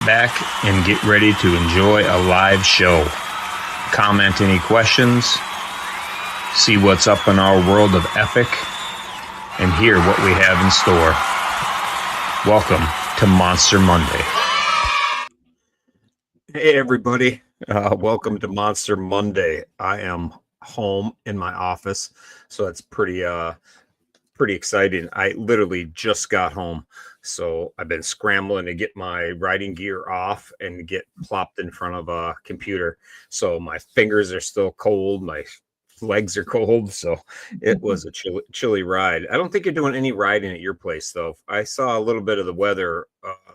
Back and get ready to enjoy a live show. Comment any questions, see what's up in our world of epic, and hear what we have in store. Welcome to Monster Monday. Hey everybody, welcome to Monster Monday. I am home in my office, so it's pretty exciting. I literally just got home, so I've been scrambling to get my riding gear off and get plopped in front of a computer. So my fingers are still cold, my legs are cold, so it was a chilly ride. I don't think you're doing any riding at your place though. I saw a little bit of the weather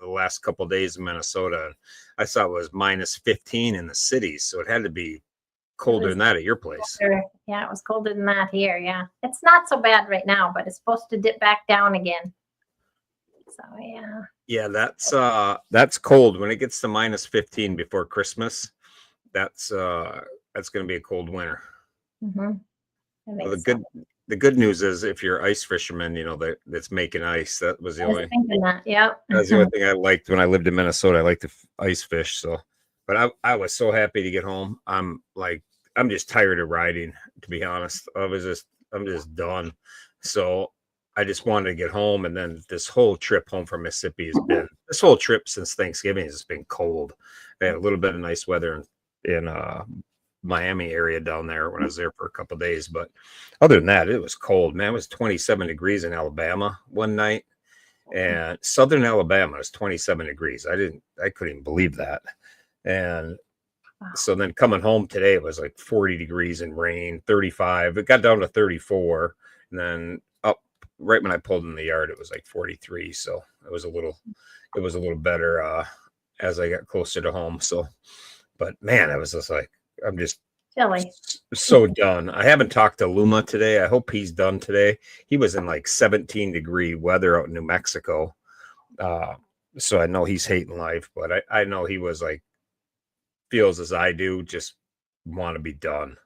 the last couple of days in Minnesota. I saw it was minus 15 in the cities, so it had to be colder than that at your place. Colder. Yeah, it was colder than that here. Yeah, it's not so bad right now, but it's supposed to dip back down again. So yeah, that's cold. When it gets to minus 15 before Christmas, that's going to be a cold winter. Mm-hmm. Well, the good news is if you're ice fisherman, you know that's making ice. That was the only Yep. That's the only thing I liked when I lived in Minnesota. I liked to ice fish. So, but I was so happy to get home. I'm just tired of riding, to be honest. I'm just done. So I just wanted to get home. And then this whole trip home from Mississippi this whole trip since Thanksgiving has been cold. I had a little bit of nice weather in Miami area down there when I was there for a couple of days. But other than that, it was cold, man. It was 27 degrees in Alabama one night. And southern Alabama is 27 degrees. I couldn't even believe that. And so then coming home today, it was like 40 degrees and rain, 35. It got down to 34. And then up right when I pulled in the yard, it was like 43. So it was a little better as I got closer to home. So, but man, I was just like, I'm just chilly. So done. I haven't talked to Luma today. I hope he's done today. He was in like 17-degree weather out in New Mexico. So I know he's hating life, but I know he was like, feels as I do, just want to be done.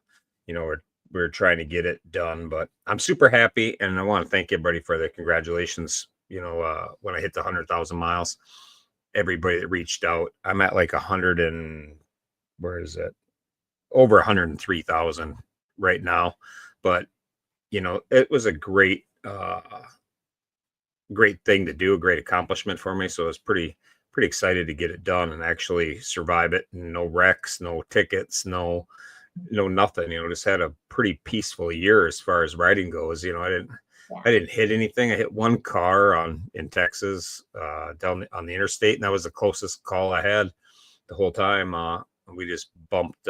You know, we're trying to get it done, but I'm super happy. And I want to thank everybody for their congratulations. You know, when I hit the 100,000 miles, everybody that reached out, I'm at like 100 and where is it? Over 103,000 right now. But, you know, it was a great thing to do, a great accomplishment for me. So I was pretty excited to get it done and actually survive it. No wrecks, no tickets, no nothing. You know, just had a pretty peaceful year as far as riding goes. You know, I didn't hit anything. I hit one car in Texas down on the interstate, and that was the closest call I had the whole time. We just bumped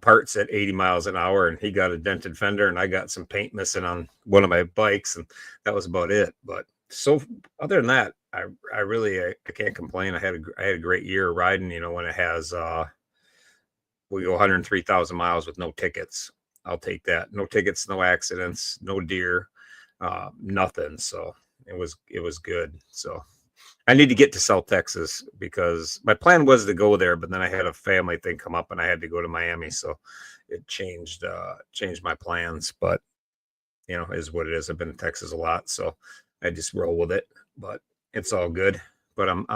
parts at 80 miles an hour, and he got a dented fender and I got some paint missing on one of my bikes, and that was about it. But so other than that, I really can't complain. I had a great year riding. You know, when it has we go 103,000 miles with no tickets, I'll take that. No tickets, no accidents, no deer, nothing. So it was good. So I need to get to South Texas because my plan was to go there, but then I had a family thing come up and I had to go to Miami. So it changed my plans, but you know, is what it is. I've been in Texas a lot, so I just roll with it, but it's all good. But I'm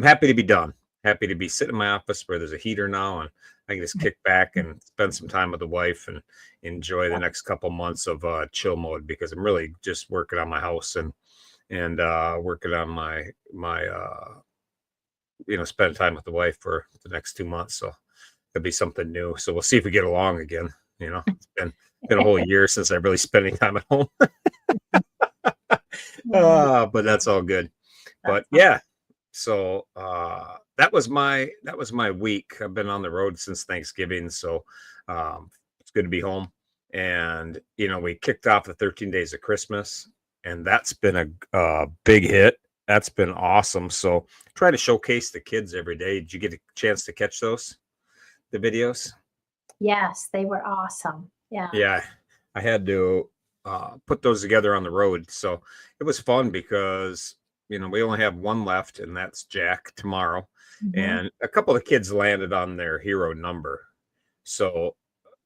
happy to be done. Happy to be sitting in my office where there's a heater now and I can just kick back and spend some time with the wife and enjoy the next couple months of chill mode, because I'm really just working on my house and working on my you know, spend time with the wife for the next 2 months. So it'll be something new. So we'll see if we get along again. You know, it's been a whole year since I really spent any time at home. But that's all good. But yeah, so that was my week. I've been on the road since Thanksgiving, so it's good to be home. And you know, we kicked off the 13 days of Christmas, and that's been a big hit. That's been awesome. So try to showcase the kids every day. Did you get a chance to catch the videos? Yes, they were awesome. Yeah, I had to put those together on the road. So it was fun because, you know, we only have one left, and that's Jack tomorrow. Mm-hmm. And a couple of kids landed on their hero number. So,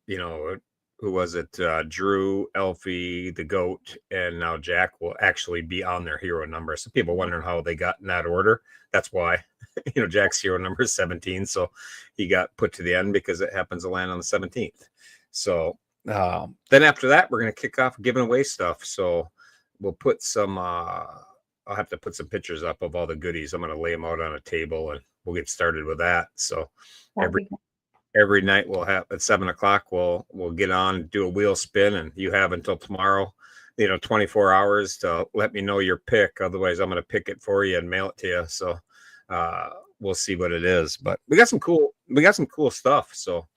you know, who was it? Drew, Elfie, the goat, and now Jack will actually be on their hero number. So people wondering how they got in that order. That's why, Jack's hero number is 17. So he got put to the end because it happens to land on the 17th. So then after that, we're going to kick off giving away stuff. So we'll put some, I'll have to put some pictures up of all the goodies. I'm going to lay them out on a table and we'll get started with that. So every night we'll have at 7:00, we'll get on, do a wheel spin, and you have until tomorrow, 24 hours to let me know your pick. Otherwise, I'm going to pick it for you and mail it to you. So we'll see what it is. But we got some cool stuff. So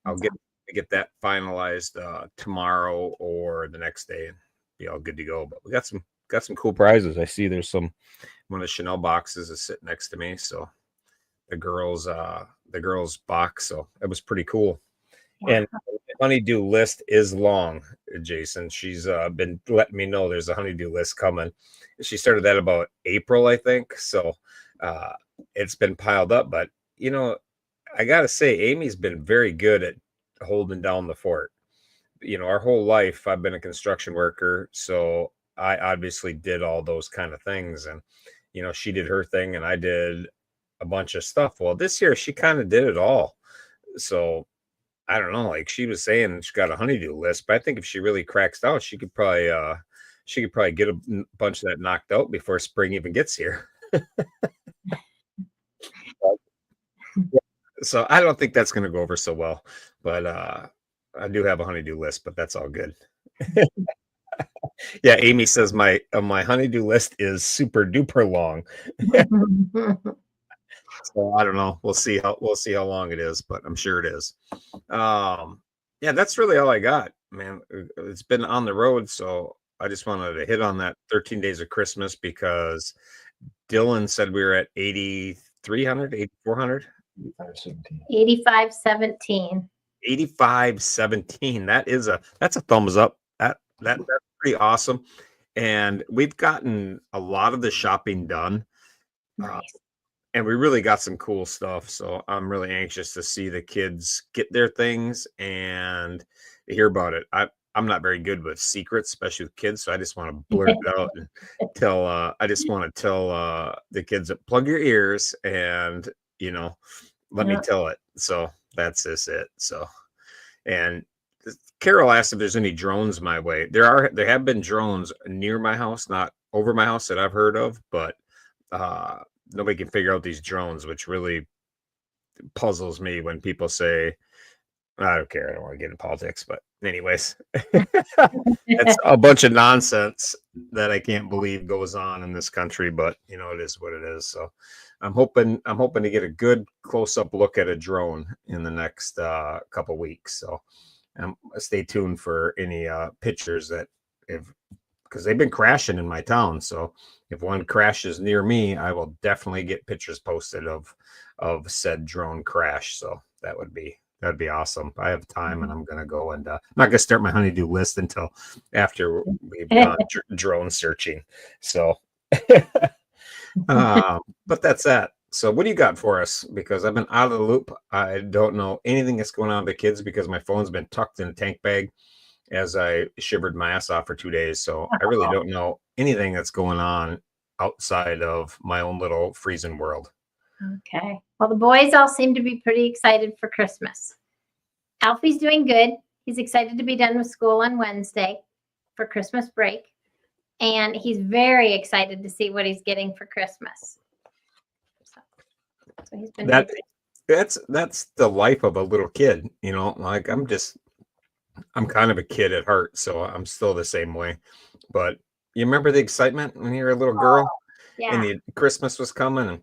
I'll get that finalized tomorrow or the next day and be all good to go. But we got some cool prizes. I see there's one of the Chanel boxes is sitting next to me. So the girls box. So it was pretty cool. Yeah. And the honeydew list is long, Jason. She's been letting me know there's a honeydew list coming. She started that about April, I think. So it's been piled up. But, I got to say, Amy's been very good at holding down the fort. Our whole life, I've been a construction worker. So I obviously did all those kind of things. And, she did her thing and I did a bunch of stuff. Well, this year she kind of did it all. So I don't know, like she was saying she got a honeydew list, but I think if she really cracks down, she could probably get a bunch of that knocked out before spring even gets here. So I don't think that's going to go over so well, but I do have a honeydew list, but that's all good. Yeah, Amy says my honeydew list is super duper long. So I don't know. We'll see how long it is, but I'm sure it is. Yeah, that's really all I got, man. It's been on the road, so I just wanted to hit on that 13 days of Christmas because Dylan said we were at 8,300, 8,400, 8517. 8517. That's a thumbs up. That's pretty awesome. And we've gotten a lot of the shopping done. Nice. And we really got some cool stuff. So I'm really anxious to see the kids get their things and hear about it. I'm not very good with secrets, especially with kids. So I just want to blurt it out and tell the kids that plug your ears and, let me tell it. So that's just it. So, and Carol asked if there's any drones my way. There have been drones near my house, not over my house that I've heard of, but, nobody can figure out these drones, which really puzzles me when people say, I don't care. I don't want to get into politics, but anyways, it's a bunch of nonsense that I can't believe goes on in this country, but it is what it is. So I'm hoping to get a good close up look at a drone in the next couple weeks. So stay tuned for any pictures because they've been crashing in my town. So if one crashes near me, I will definitely get pictures posted of said drone crash. So that'd be awesome. I have time and I'm going to go and I'm not going to start my honeydew list until after we've done drone searching. So, but that's that. So what do you got for us? Because I've been out of the loop. I don't know anything that's going on with the kids because my phone's been tucked in a tank bag as I shivered my ass off for 2 days. So I really don't know anything that's going on outside of my own little freezing world. Okay. Well, the boys all seem to be pretty excited for Christmas. Alfie's doing good. He's excited to be done with school on Wednesday for Christmas break. And he's very excited to see what he's getting for Christmas. So he's been that's the life of a little kid, like I'm kind of a kid at heart, so I'm still the same way. But you remember the excitement when you were a little girl? Yeah. And Christmas was coming and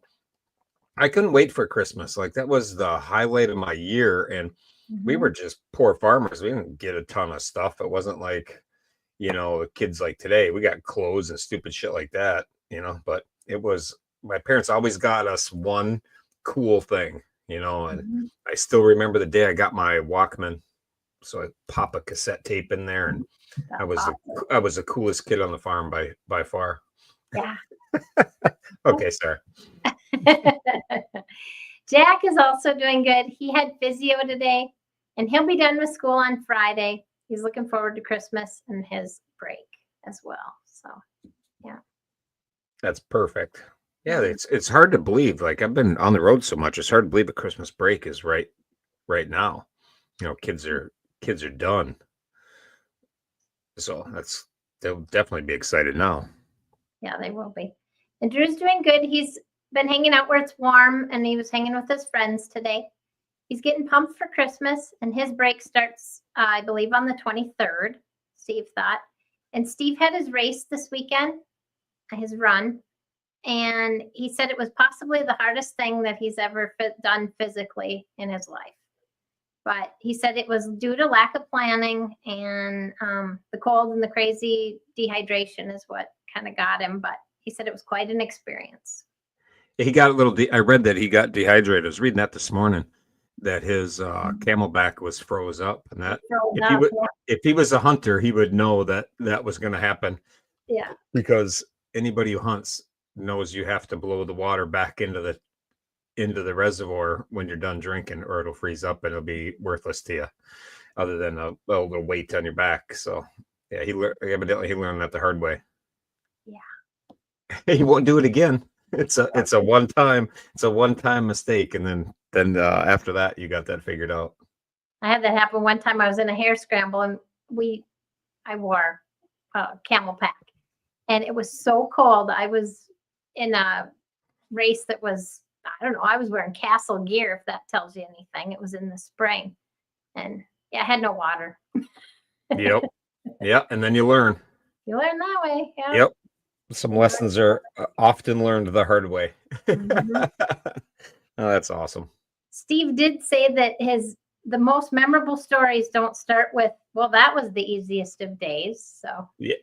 I couldn't wait for Christmas. Like that was the highlight of my year. And we were just poor farmers. We didn't get a ton of stuff. It wasn't like, kids like today. We got clothes and stupid shit like that, but it was, my parents always got us one cool thing, and I still remember the day I got my Walkman. So I pop a cassette tape in there, and I was the coolest kid on the farm by far. Yeah. Okay, sir. Jack is also doing good. He had physio today, and he'll be done with school on Friday. he's looking forward to Christmas and his break as well. So That's perfect. Yeah, it's hard to believe. Like I've been on the road so much, it's hard to believe a Christmas break is right now. Kids are done. So they'll definitely be excited now. yeah, they will be. And Drew's doing good. He's been hanging out where it's warm, and he was hanging with his friends today. He's getting pumped for Christmas, and his break starts, I believe, on the 23rd. Steve thought. And Steve had his race this weekend, his run, and he said it was possibly the hardest thing that he's ever done physically in his life. But he said it was due to lack of planning, and the cold and the crazy dehydration is what kind of got him. But he said it was quite an experience. He got a little. I read that he got dehydrated. I was reading that this morning, that his camelback was froze up, and that if he was a hunter, he would know that was going to happen. Yeah, because anybody who hunts knows you have to blow the water back into the reservoir when you're done drinking, or it'll freeze up and it'll be worthless to you, other than a little weight on your back. So yeah, evidently he learned that the hard way. Yeah, he won't do it again. It's a one time mistake, and then after that you got that figured out. I had that happen one time. I was in a hare scramble, and I wore a camel pack, and it was so cold. I was in a race that was, I don't know, I was wearing Castle gear, if that tells you anything. It was in the spring, and yeah, I had no water. Yep. Yeah, and then you learn. You learn that way. Yeah. Yep. Some lessons are often learned the hard way. Mhm. Oh, that's awesome. Steve did say that the most memorable stories don't start with, well, that was the easiest of days. So yeah,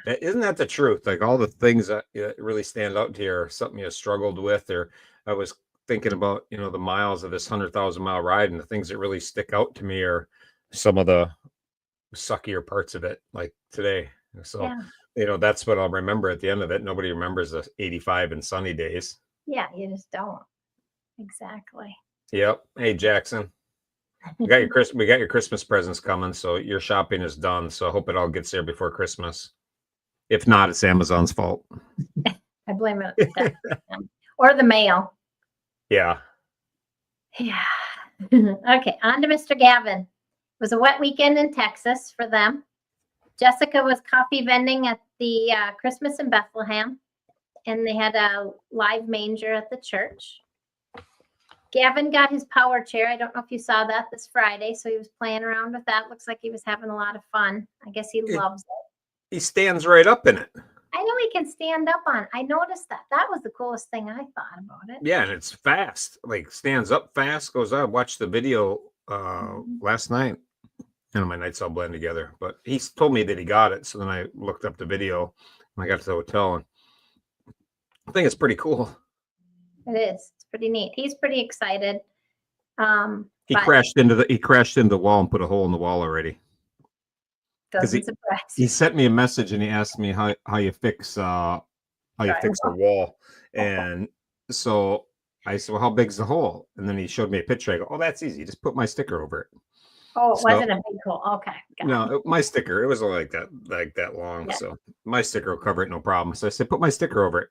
isn't that the truth? Like all the things that really stand out to you are something you struggled with, or I was thinking about, the miles of this 100,000-mile ride, and the things that really stick out to me are some of the suckier parts of it, like today. So yeah. That's what I'll remember at the end of it. Nobody remembers the 85 and sunny days. Yeah, you just don't. Exactly. Yep. Hey, Jackson, we got your Christmas presents coming, so your shopping is done. So I hope it all gets there before Christmas. If not, it's Amazon's fault. I blame it or the mail. Yeah. Yeah. Okay, on to Mr. Gavin. It was a wet weekend in Texas for them. Jessica was coffee vending at the Christmas in Bethlehem, and they had a live manger at the church. Gavin got his power chair. I don't know if you saw that this Friday, so he was playing around with that. Looks like he was having a lot of fun. I guess he loves it. He stands right up in it. I know he can stand up on it. I noticed that. That was the coolest thing I thought about it. Yeah, and it's fast. Like stands up fast, goes up. Watched the video last night. My nights all blend together. But he told me that he got it, so then I looked up the video and I got to the hotel, and I think it's pretty cool. It is. It's pretty neat. He's pretty excited. He crashed into the wall and put a hole in the wall already. Doesn't surprise he sent me a message and he asked me how you fix the wall, and so I said, well, how big's the hole? And then he showed me a picture. I go, oh, that's easy. Just put my sticker over it. Oh, it wasn't a big hole. Okay. No, my sticker. It was like that long. Yeah. So my sticker will cover it, no problem. So I said, put my sticker over it.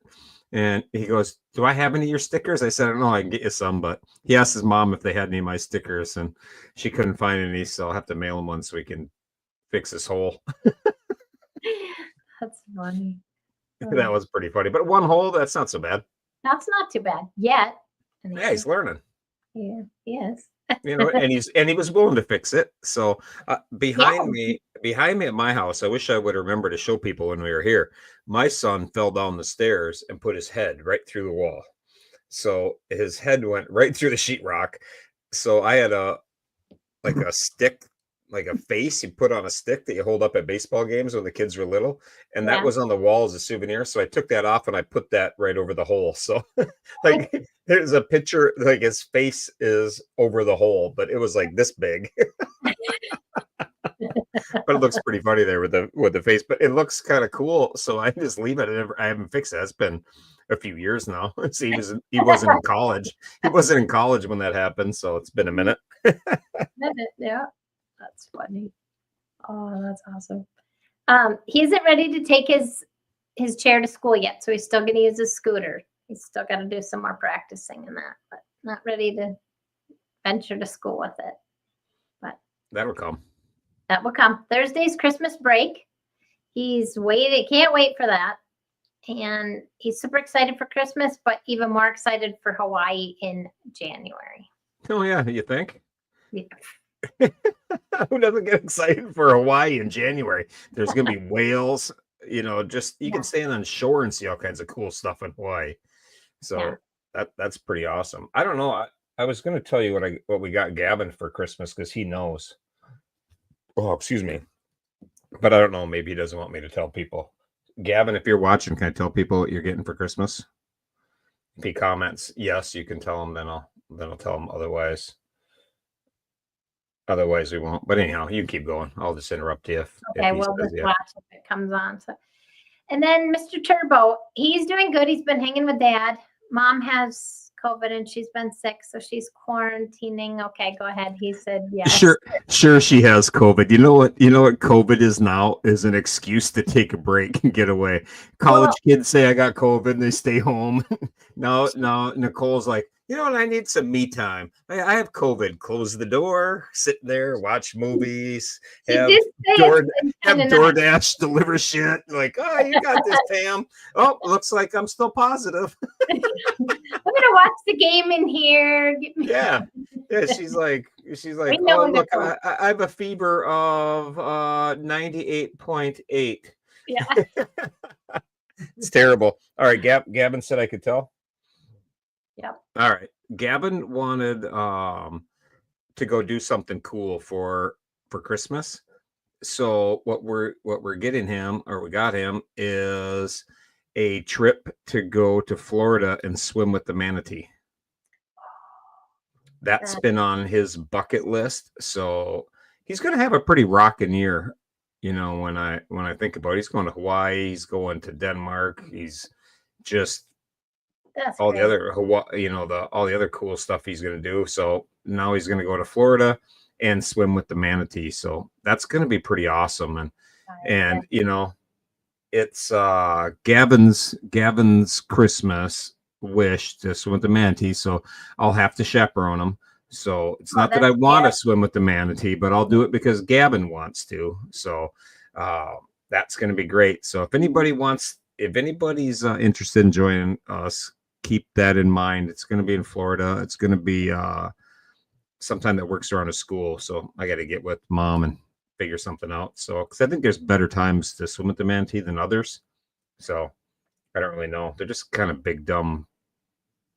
And he goes, do I have any of your stickers? I said, I don't know. I can get you some, but he asked his mom if they had any of my stickers, and she couldn't find any. So I'll have to mail him one so we can fix this hole. That's funny. That was pretty funny. But one hole, that's not so bad. That's not too bad yet. Yeah, he's learning. Yeah, he is. And he was willing to fix it. So behind me at my house, I wish I would remember to show people when we were here. My son fell down the stairs and put his head right through the wall. So his head went right through the sheetrock. So I had a stick, like a face you put on a stick that you hold up at baseball games when the kids were little, and that was on the wall as a souvenir. So I took that off and I put that right over the hole. So like there's a picture, like his face is over the hole, but it was like this big. But it looks pretty funny there with the face, but it looks kind of cool. So I just leave it. I haven't fixed it. It's been a few years now. So he wasn't in college. He wasn't in college when that happened. So it's been a minute. Yeah. That's funny. Oh, that's awesome. He isn't ready to take his chair to school yet, so he's still going to use his scooter. He's still got to do some more practicing in that, but not ready to venture to school with it. But That'll come. that will come. Thursday's Christmas break. He's waiting, can't wait for that. And he's super excited for Christmas, but even more excited for Hawaii in January. Oh yeah, you think? Yeah. Who doesn't get excited for Hawaii in January? There's gonna be whales. You know, just you can stand on shore and see all kinds of cool stuff in Hawaii. So that's pretty awesome. I don't know. I was gonna tell you what we got Gavin for Christmas because he knows. Oh, excuse me. But I don't know. Maybe he doesn't want me to tell people. Gavin, if you're watching, can I tell people what you're getting for Christmas? If he comments yes, you can tell him. Then I'll tell him otherwise. Otherwise, we won't. But anyhow, you keep going. I'll just interrupt you if Okay, he we'll says just yeah. watch if it comes on. So, and then Mr. Turbo, he's doing good. He's been hanging with Dad. Mom has COVID and she's been sick, so she's quarantining. Okay, go ahead. He said yes. Sure, she has COVID. You know what COVID is now is an excuse to take a break and get away. College kids say I got COVID and they stay home. Now Nicole's like, you know what? I need some me time. I have COVID. Close the door, sit there, watch movies, have DoorDash deliver shit. Like, oh, you got this, Pam. Oh, looks like I'm still positive. I'm gonna watch the game in here. Yeah. She's like, oh look, I have a fever of 98.8. Yeah. It's terrible. All right, Gavin said I could tell. Yep. All right. Gavin wanted to go do something cool for Christmas. So what we're getting him, or we got him, is a trip to go to Florida and swim with the manatee. That's been on his bucket list. So he's going to have a pretty rocking year. You know, when I think about it, he's going to Hawaii, he's going to Denmark, he's just all the other Hawaii, you know, all the other cool stuff he's going to do. So now he's going to go to Florida and swim with the manatee. So that's going to be pretty awesome. And you know, it's Gavin's Christmas wish to swim with the manatee. So I'll have to chaperone him. So it's not that I want to swim with the manatee, but I'll do it because Gavin wants to. So that's going to be great. So if anybody's interested in joining us, keep that in mind. It's going to be in Florida. It's going to be sometime that works around a school. So I got to get with Mom and figure something out. So, because I think there's better times to swim with the manatee than others. So I don't really know. They're just kind of big, dumb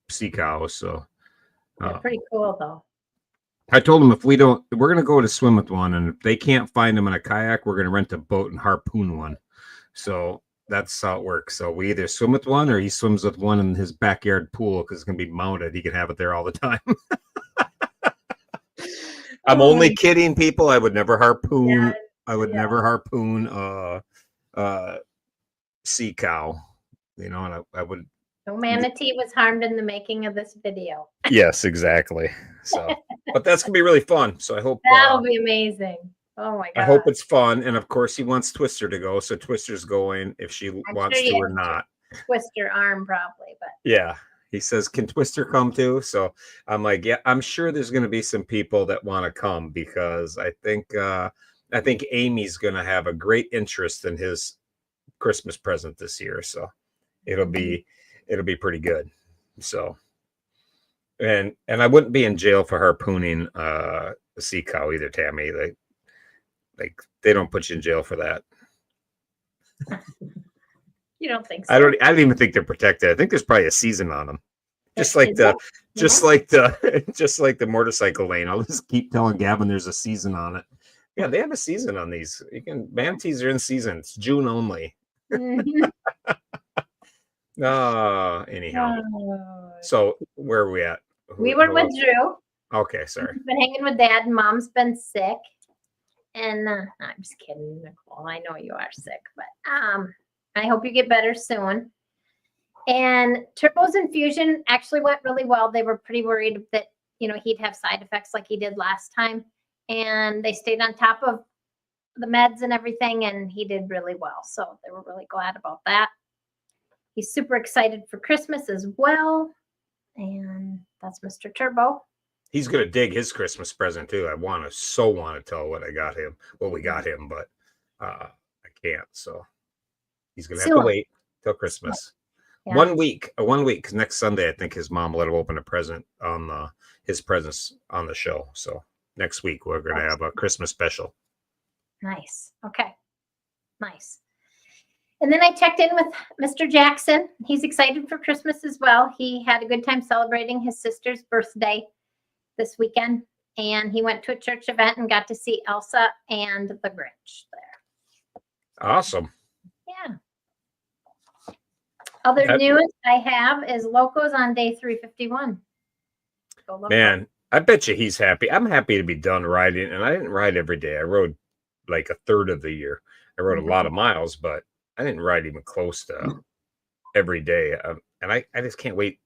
sea cows. So they're pretty cool though. I told them we're going to go to swim with one. And if they can't find them in a kayak, we're going to rent a boat and harpoon one. So that's how it works. So we either swim with one or he swims with one in his backyard pool because it's going to be mounted. He can have it there all the time. I'm only kidding, people. I would never harpoon. Yeah, I would never harpoon sea cow. You know, and I would. No manatee was harmed in the making of this video. Yes, exactly. So, but that's gonna be really fun. So I hope that'll be amazing. Oh my god! I hope it's fun, and of course he wants Twister to go. So Twister's going if she wants to or not. Twister arm probably, but yeah. He says, can Twister come too? So I'm like, yeah, I'm sure there's going to be some people that want to come because I think Amy's going to have a great interest in his Christmas present this year. So it'll be pretty good. So, and I wouldn't be in jail for harpooning a sea cow either, Tammy. They don't put you in jail for that. You don't think so? I don't even think they're protected. I think there's probably a season on them. Just like the motorcycle lane. I'll just keep telling Gavin there's a season on it. Yeah, they have a season on these. Manatees are in season. It's June only. Anyhow. So where are we at? We were with Drew. Okay, sorry. We've been hanging with Dad. Mom's been sick. And I'm just kidding, Nicole. I know you are sick, but I hope you get better soon. And Turbo's infusion actually went really well. They were pretty worried that, you know, he'd have side effects like he did last time. And they stayed on top of the meds and everything, and he did really well. So they were really glad about that. He's super excited for Christmas as well. And that's Mr. Turbo. He's gonna dig his Christmas present too. I want to tell what I got him, what we got him, but I can't. So he's gonna have to wait till Christmas. Yeah. 1 week, 1 week. 'Cause next Sunday, I think his mom let him open a present on his presents on the show. So next week we're gonna have a Christmas special. Nice. Okay. Nice. And then I checked in with Mr. Jackson. He's excited for Christmas as well. He had a good time celebrating his sister's birthday this weekend, and he went to a church event and got to see Elsa and the Grinch there. Awesome. Yeah. Other news I have is Locos on day 351. Go Locos. Man, I bet you he's happy. I'm happy to be done riding, and I didn't ride every day. I rode like a third of the year. I rode a lot of miles, but I didn't ride even close to every day. And I just can't wait.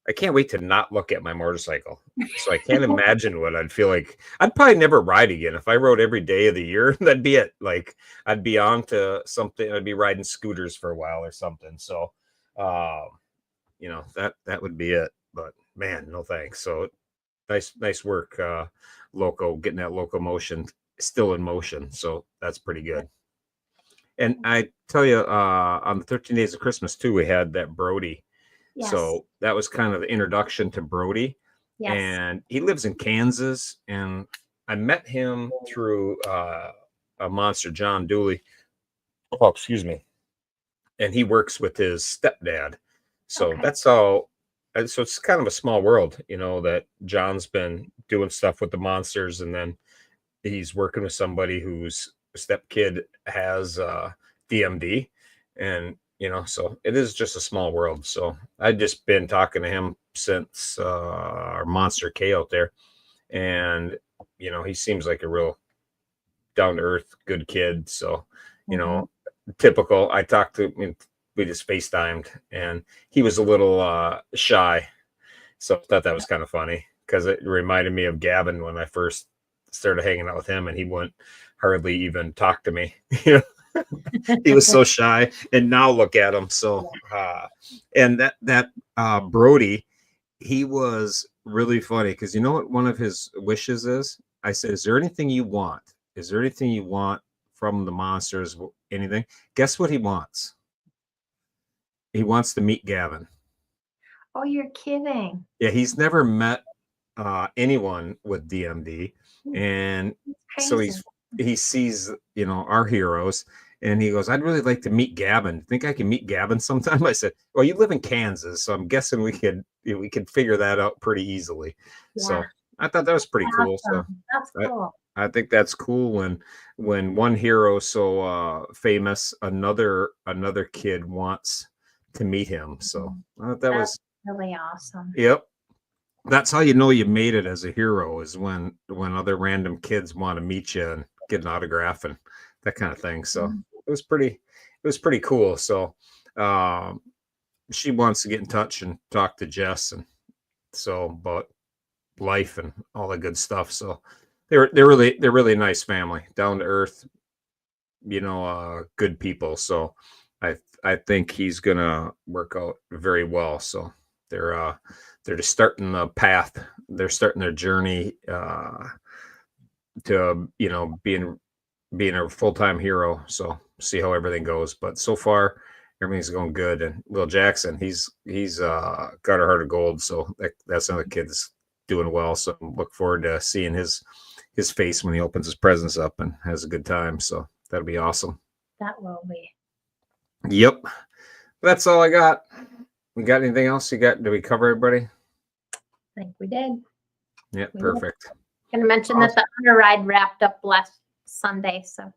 I can't wait to not look at my motorcycle. So I can't imagine what I'd feel like. I'd probably never ride again. If I rode every day of the year, that'd be it. Like I'd be on to something. I'd be riding scooters for a while or something. So, you know, that would be it. But man, no thanks. So nice work, Loco, getting that locomotion still in motion. So that's pretty good. And I tell you, on the 13 Days of Christmas too, we had that Brody. Yes. So that was kind of the introduction to Brody. Yes. And he lives in Kansas. And I met him through a monster, John Dooley. Oh, excuse me. And he works with his stepdad. So that's all. So it's kind of a small world, you know, that John's been doing stuff with the monsters. And then he's working with somebody whose stepkid has DMD. And you know, so it is just a small world. So I've just been talking to him since our Monster K out there. And, you know, he seems like a real down to earth, good kid. So, you know, typical. I talked to him, we just FaceTimed, and he was a little shy. So I thought that was kind of funny because it reminded me of Gavin when I first started hanging out with him, and he wouldn't hardly even talk to me. You know? He was so shy, and now look at him. So and that Brody, he was really funny because you know what one of his wishes is? I said, is there anything you want? Is there anything you want from the monsters? Anything? Guess what he wants? He wants to meet Gavin. Oh, you're kidding. Yeah, he's never met anyone with DMD, and so he sees, you know, our heroes, and he goes, I'd really like to meet Gavin. Think I can meet Gavin sometime? I said, well, you live in Kansas, so I'm guessing we could figure that out pretty easily. Yeah. So I thought that was pretty cool. So that's cool. I think that's cool when one hero so famous, another kid wants to meet him. So I thought that was really awesome. Yep. That's how you know you made it as a hero, is when other random kids want to meet you and get an autograph and that kind of thing. So it was pretty cool. So she wants to get in touch and talk to Jess, and so about life and all the good stuff. So they're really a nice family, down to earth, you know, good people. So I think he's gonna work out very well. So they're just starting the path. They're starting their journey to, you know, being a full-time hero. So see how everything goes. But so far, everything's going good. And Will Jackson, he's got a heart of gold. So that's another kid that's doing well. So look forward to seeing his face when he opens his presents up and has a good time. So that'll be awesome. That will be. Yep. That's all I got. We got anything else? Did we cover everybody? I think we did. Yeah, perfect. I'm going to mention that the Honor Ride wrapped up last Sunday. So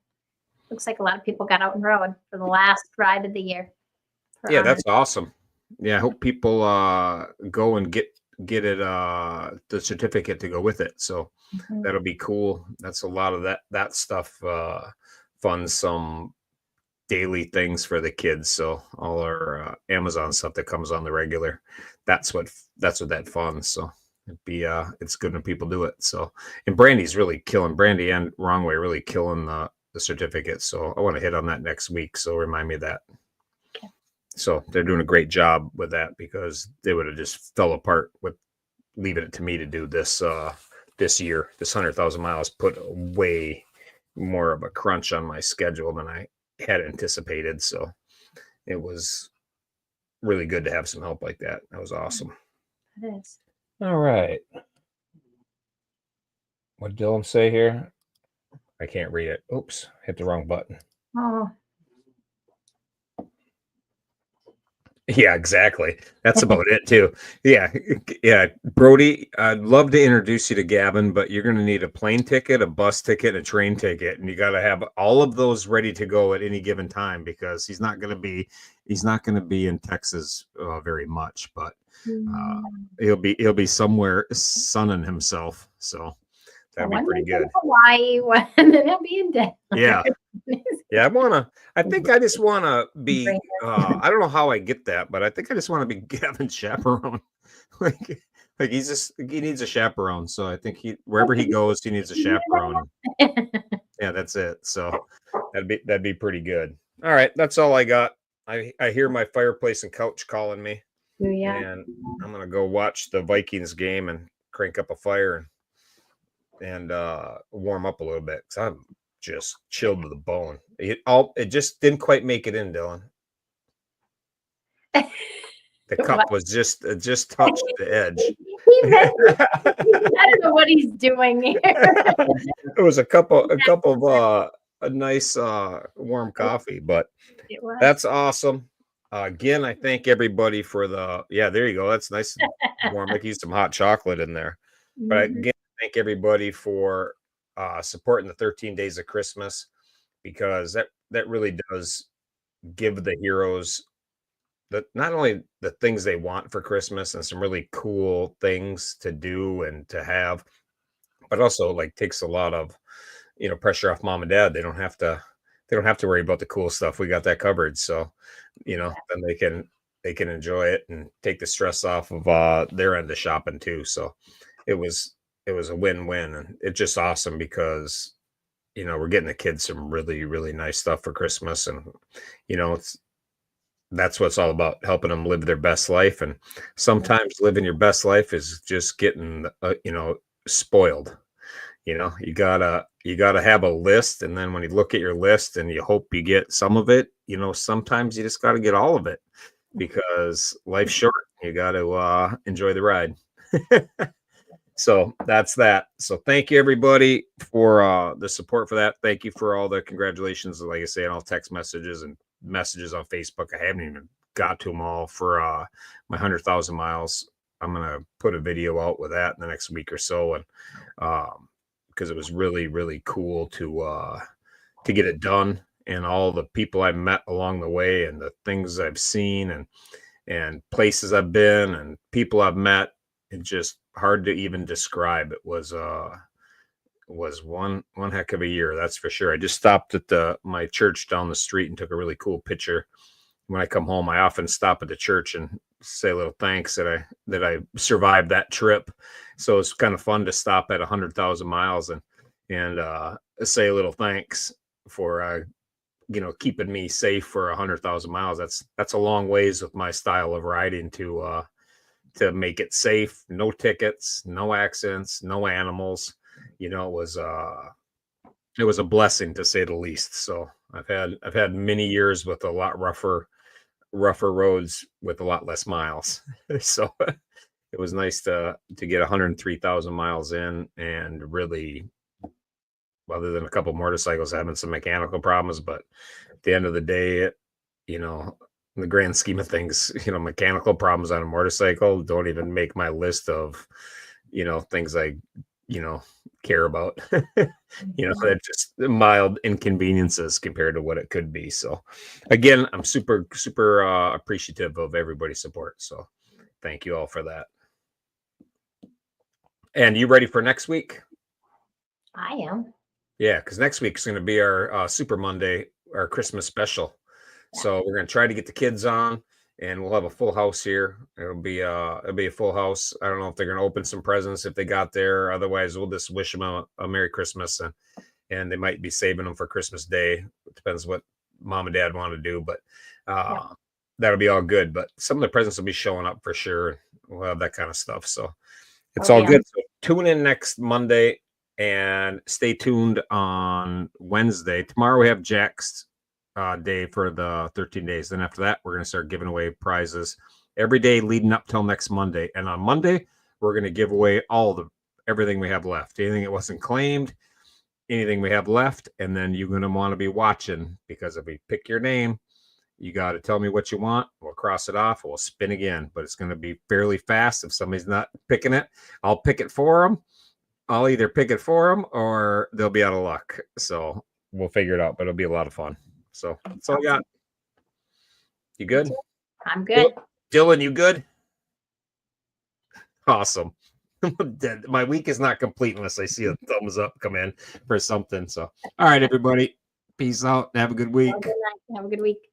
looks like a lot of people got out and rode for the last ride of the year. Yeah, that's awesome. Yeah, I hope people go and get it, the certificate to go with it. So that'll be cool. That's a lot of that stuff funds some daily things for the kids. So all our Amazon stuff that comes on the regular, that's what that funds. So it's good when people do it. So, and Brandy's really killing, Brandy and Wrong Way really killing the the certificate. So I want to hit on that next week. So remind me of that. Okay. So they're doing a great job with that because they would have just fell apart with leaving it to me to do this this year. This 100,000 miles put way more of a crunch on my schedule than I had anticipated. So it was really good to have some help like that. That was awesome. It is. All right. What did Dylan say here? I can't read it. Oops, hit the wrong button. Oh, Yeah, exactly. That's about it too. Yeah, yeah. Brody, I'd love to introduce you to Gavin, but you're going to need a plane ticket, a bus ticket, and a train ticket, and you got to have all of those ready to go at any given time because he's not going to be in Texas very much, but he'll be somewhere sunning himself. So that'd be pretty good. Hawaii, and then he'll be in Denver. Yeah. Yeah, I think I just want to be, I don't know how I get that, but I think I just want to be Gavin's chaperone. like he needs a chaperone. So I think wherever he goes, he needs a chaperone. Yeah, that's it. So that'd be pretty good. All right. That's all I got. I hear my fireplace and couch calling me. Yeah. And I'm going to go watch the Vikings game and crank up a fire and warm up a little bit. Cause I'm just chilled to the bone. It just didn't quite make it in, Dylan. The cup was just touched the edge. I don't know what he's doing here. It was a cup of a nice warm coffee, but that's awesome. Again, I thank everybody for there you go. That's nice and warm. I could use some hot chocolate in there. But again, thank everybody for supporting the 13 Days of Christmas, because that really does give the heroes not only the things they want for Christmas and some really cool things to do and to have, but also like takes a lot of pressure off mom and dad. They don't have to worry about the cool stuff. We got that covered. So then they can enjoy it and take the stress off of their end of shopping too. So it was a win-win, and it's just awesome because we're getting the kids some really, really nice stuff for Christmas, and that's what it's all about, helping them live their best life. And sometimes living your best life is just getting spoiled. You gotta have a list, and then when you look at your list and you hope you get some of it, sometimes you just got to get all of it because life's short. You got to enjoy the ride. So that's that. So thank you everybody for the support for that. Thank you for all the congratulations. Like I say, and all text messages and messages on Facebook. I haven't even got to them all for my 100,000 miles. I'm going to put a video out with that in the next week or so. And because it was really, really cool to get it done, and all the people I met along the way and the things I've seen and places I've been and people I've met. It's just hard to even describe. It was one heck of a year, that's for sure. I just stopped at my church down the street and took a really cool picture. When I come home, I often stop at the church and say a little thanks that I survived that trip. So it's kind of fun to stop at 100,000 miles and say a little thanks for keeping me safe for 100,000 miles. That's a long ways with my style of riding to make it safe. No tickets, no accidents, no animals. It was a blessing, to say the least. So I've had many years with a lot rougher roads with a lot less miles. So it was nice to get 103,000 miles in, and really, other than a couple motorcycles having some mechanical problems, but at the end of the day, in the grand scheme of things, mechanical problems on a motorcycle don't even make my list of, things I, care about. They're just mild inconveniences compared to what it could be. So again, I'm super, super appreciative of everybody's support. So thank you all for that. And you ready for next week? I am. Yeah, because next week's going to be our Super Monday, our Christmas special. So we're going to try to get the kids on, and we'll have a full house here. It'll be a full house. I don't know if they're going to open some presents if they got there. Otherwise, we'll just wish them a Merry Christmas and they might be saving them for Christmas Day. It depends what mom and dad want to do, but that'll be all good. But some of the presents will be showing up for sure. We'll have that kind of stuff. So it's all good. So tune in next Monday and stay tuned on Wednesday. Tomorrow we have Jack's day for the 13 days. Then after that, we're going to start giving away prizes every day leading up till next Monday. And on Monday, we're going to give away everything we have left, anything that wasn't claimed, anything we have left. And then you're going to want to be watching, because if we pick your name, you got to tell me what you want. We'll cross it off. We'll spin again, but it's going to be fairly fast. If somebody's not picking it, I'll pick it for them. I'll either pick it for them or they'll be out of luck. So we'll figure it out, but it'll be a lot of fun. So that's all I got. You good? I'm good. Dylan, you good? Awesome. My week is not complete unless I see a thumbs up come in for something. So, all right, everybody. Peace out. Have a good week. Have a good week.